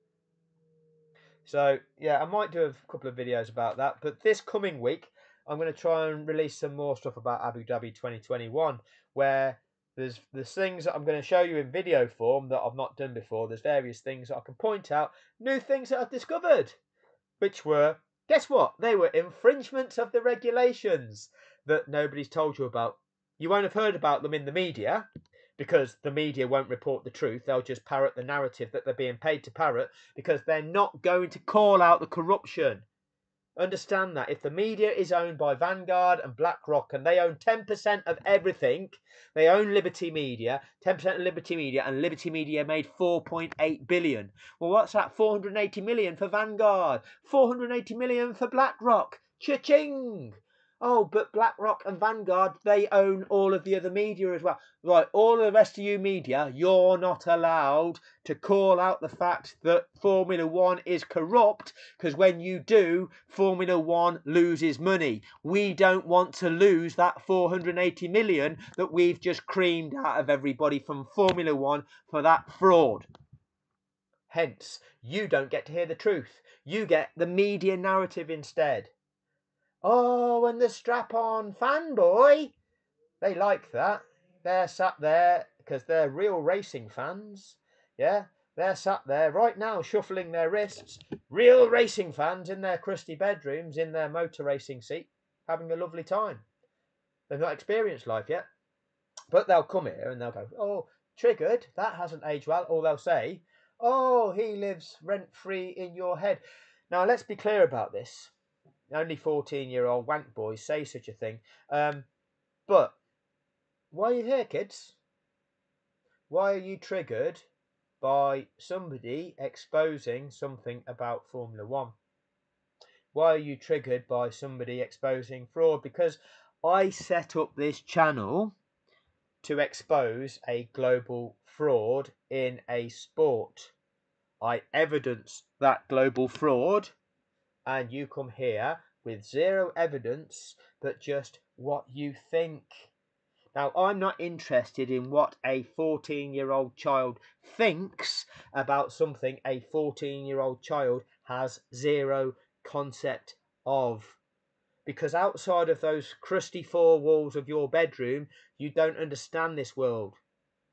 So, yeah, I might do a couple of videos about that. But this coming week, I'm going to try and release some more stuff about Abu Dhabi 2021, where there's things that I'm going to show you in video form that I've not done before. There's various things that I can point out, new things that I've discovered, which were, guess what? They were infringements of the regulations that nobody's told you about. You won't have heard about them in the media, because the media won't report the truth. They'll just parrot the narrative that they're being paid to parrot, because they're not going to call out the corruption. Understand that. If the media is owned by Vanguard and BlackRock and they own 10% of everything, they own Liberty Media, 10% of Liberty Media, and Liberty Media made 4.8 billion. Well, what's that? 480 million for Vanguard, 480 million for BlackRock. Cha-ching! Oh, but BlackRock and Vanguard, they own all of the other media as well. Right, all the rest of you media, you're not allowed to call out the fact that Formula One is corrupt, because when you do, Formula One loses money. We don't want to lose that 480 million that we've just creamed out of everybody from Formula One for that fraud. Hence, you don't get to hear the truth. You get the media narrative instead. Oh, and the strap-on fanboy, they like that. They're sat there because they're real racing fans. Yeah, they're sat there right now shuffling their wrists. Real racing fans in their crusty bedrooms, in their motor racing seat, having a lovely time. They've not experienced life yet. But they'll come here and they'll go, oh, Triggered, that hasn't aged well. Or they'll say, oh, he lives rent-free in your head. Now, let's be clear about this. Only 14-year-old wank boys say such a thing. But why are you here, kids? Why are you triggered by somebody exposing something about Formula One? Why are you triggered by somebody exposing fraud? Because I set up this channel to expose a global fraud in a sport. I evidence that global fraud, and you come here with zero evidence but just what you think. Now, I'm not interested in what a 14-year-old child thinks about something a 14-year-old child has zero concept of. Because outside of those crusty four walls of your bedroom, you don't understand this world.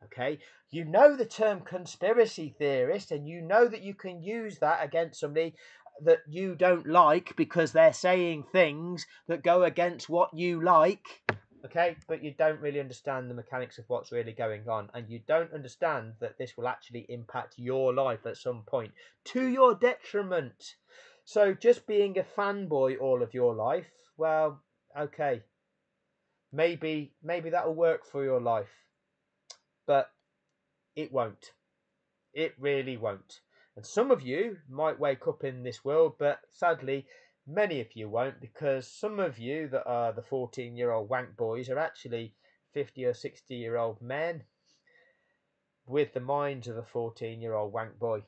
Okay, you know the term conspiracy theorist, and you know that you can use that against somebody that you don't like because they're saying things that go against what you like. Okay, but you don't really understand the mechanics of what's really going on, and you don't understand that this will actually impact your life at some point to your detriment. So just being a fanboy all of your life, well, okay, maybe that'll work for your life. But it won't. It really won't. And some of you might wake up in this world, but sadly, many of you won't, because some of you that are the 14-year-old wank boys are actually 50 or 60-year-old men with the minds of a 14-year-old wank boy.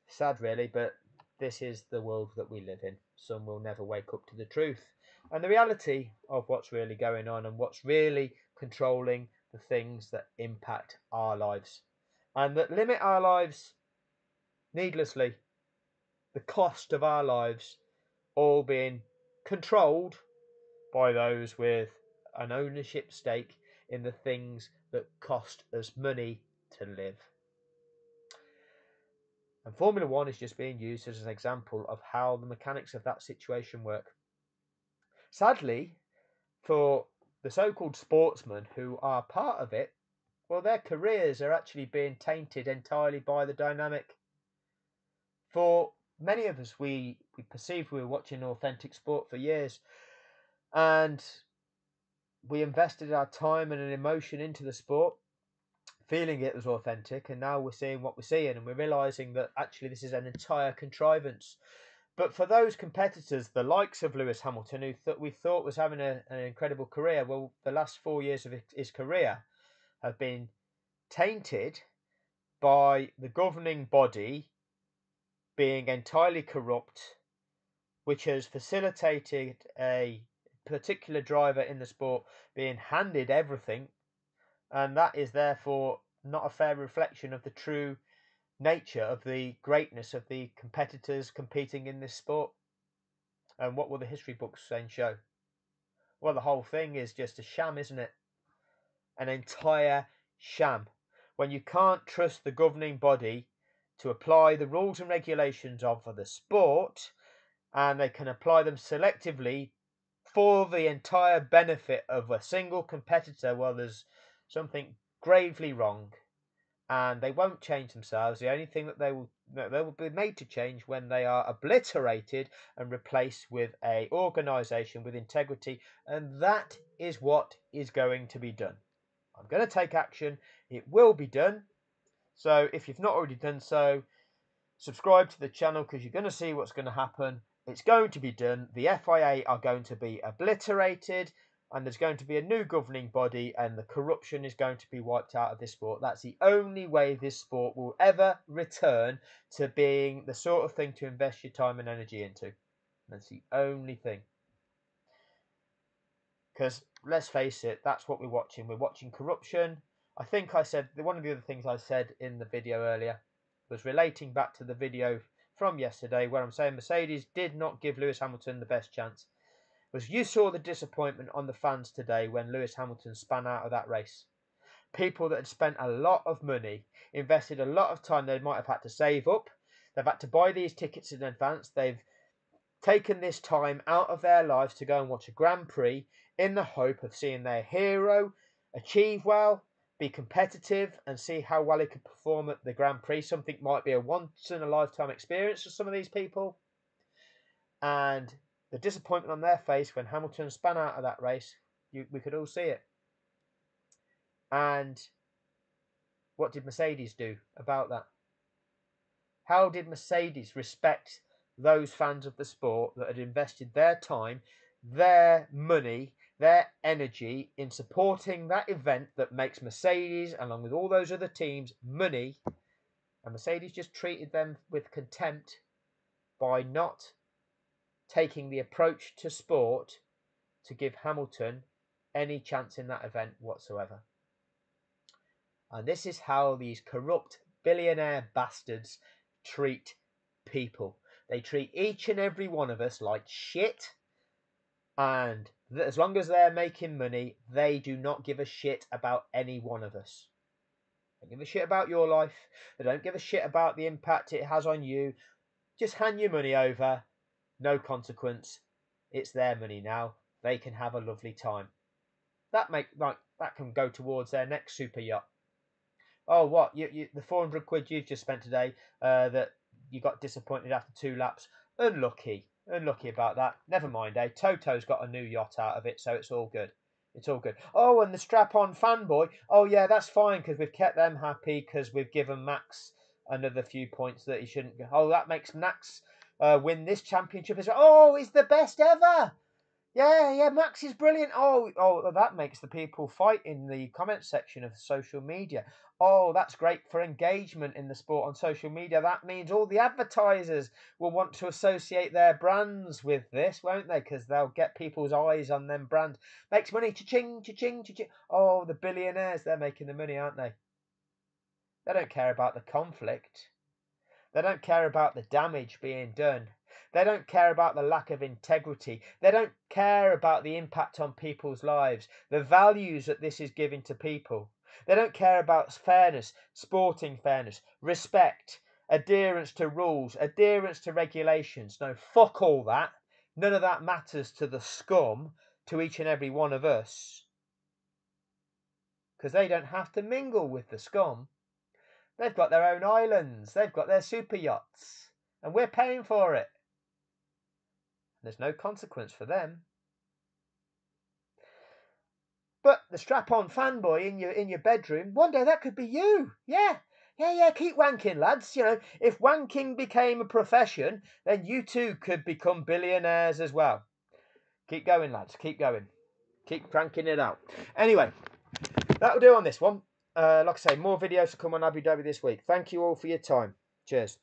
Sad, really, but this is the world that we live in. Some will never wake up to the truth and the reality of what's really going on and what's really controlling the things that impact our lives and that limit our lives needlessly. The cost of our lives all being controlled by those with an ownership stake in the things that cost us money to live. And Formula One is just being used as an example of how the mechanics of that situation work. Sadly, for the so-called sportsmen who are part of it, well, their careers are actually being tainted entirely by the dynamic. For many of us, we perceived we were watching authentic sport for years, and we invested our time and an emotion into the sport, feeling it was authentic, and now we're seeing what we're seeing, and we're realizing that actually this is an entire contrivance. But for those competitors, the likes of Lewis Hamilton, who we thought was having an incredible career, well, the last 4 years of his career have been tainted by the governing body being entirely corrupt, which has facilitated a particular driver in the sport being handed everything, and that is therefore not a fair reflection of the true nature of the greatness of the competitors competing in this sport. And what will the history books then show? Well, the whole thing is just a sham, isn't it? An entire sham. When you can't trust the governing body to apply the rules and regulations of the sport, and they can apply them selectively for the entire benefit of a single competitor, well, there's something gravely wrong, and they won't change themselves. The only thing that they will be made to change when they are obliterated and replaced with a organisation with integrity, and that is what is going to be done. I'm going to take action. It will be done. So if you've not already done so, subscribe to the channel, because you're going to see what's going to happen. It's going to be done. The FIA are going to be obliterated, and there's going to be a new governing body, and the corruption is going to be wiped out of this sport. That's the only way this sport will ever return to being the sort of thing to invest your time and energy into. That's the only thing. Because let's face it, that's what we're watching. We're watching corruption. I think I said, one of the other things I said in the video earlier was relating back to the video from yesterday where I'm saying Mercedes did not give Lewis Hamilton the best chance. Was you saw the disappointment on the fans today when Lewis Hamilton spun out of that race. People that had spent a lot of money, invested a lot of time, they might have had to save up. They've had to buy these tickets in advance. They've taken this time out of their lives to go and watch a Grand Prix in the hope of seeing their hero achieve well, be competitive, and see how well he could perform at the Grand Prix. Something might be a once-in-a-lifetime experience for some of these people. And the disappointment on their face when Hamilton spun out of that race, we could all see it. And what did Mercedes do about that? How did Mercedes respect those fans of the sport that had invested their time, their money, their energy in supporting that event that makes Mercedes, along with all those other teams, money? And Mercedes just treated them with contempt by not taking the approach to sport to give Hamilton any chance in that event whatsoever. And this is how these corrupt billionaire bastards treat people. They treat each and every one of us like shit, and as long as they're making money, they do not give a shit about any one of us. They don't give a shit about your life. They don't give a shit about the impact it has on you. Just hand your money over. No consequence. It's their money now. They can have a lovely time. That can go towards their next super yacht. Oh, what? The 400 quid you've just spent today, that you got disappointed after 2 laps. Unlucky about that. Never mind, eh? Toto's got a new yacht out of it, so it's all good. It's all good. Oh, and the strap-on fanboy. Oh, yeah, that's fine, because we've kept them happy, because we've given Max another few points that he shouldn't. Oh, that makes Max win this championship as well. Oh, he's the best ever. Yeah, Max is brilliant. Oh, that makes the people fight in the comment section of social media. Oh, that's great for engagement in the sport on social media. That means all the advertisers will want to associate their brands with this, won't they? Because they'll get people's eyes on them brands. Makes money, cha-ching, cha-ching, cha-ching. Oh, the billionaires, they're making the money, aren't they? They don't care about the conflict. They don't care about the damage being done. They don't care about the lack of integrity. They don't care about the impact on people's lives, the values that this is giving to people. They don't care about fairness, sporting fairness, respect, adherence to rules, adherence to regulations. No, fuck all that. None of that matters to the scum, to each and every one of us. Because they don't have to mingle with the scum. They've got their own islands. They've got their super yachts. And we're paying for it. There's no consequence for them. But the strap-on fanboy in your bedroom, one day that could be you. Yeah, keep wanking, lads. You know, if wanking became a profession, then you too could become billionaires as well. Keep going, lads. Keep going. Keep cranking it out. Anyway, that'll do on this one. Like I say, more videos to come on Abu Dhabi this week. Thank you all for your time. Cheers.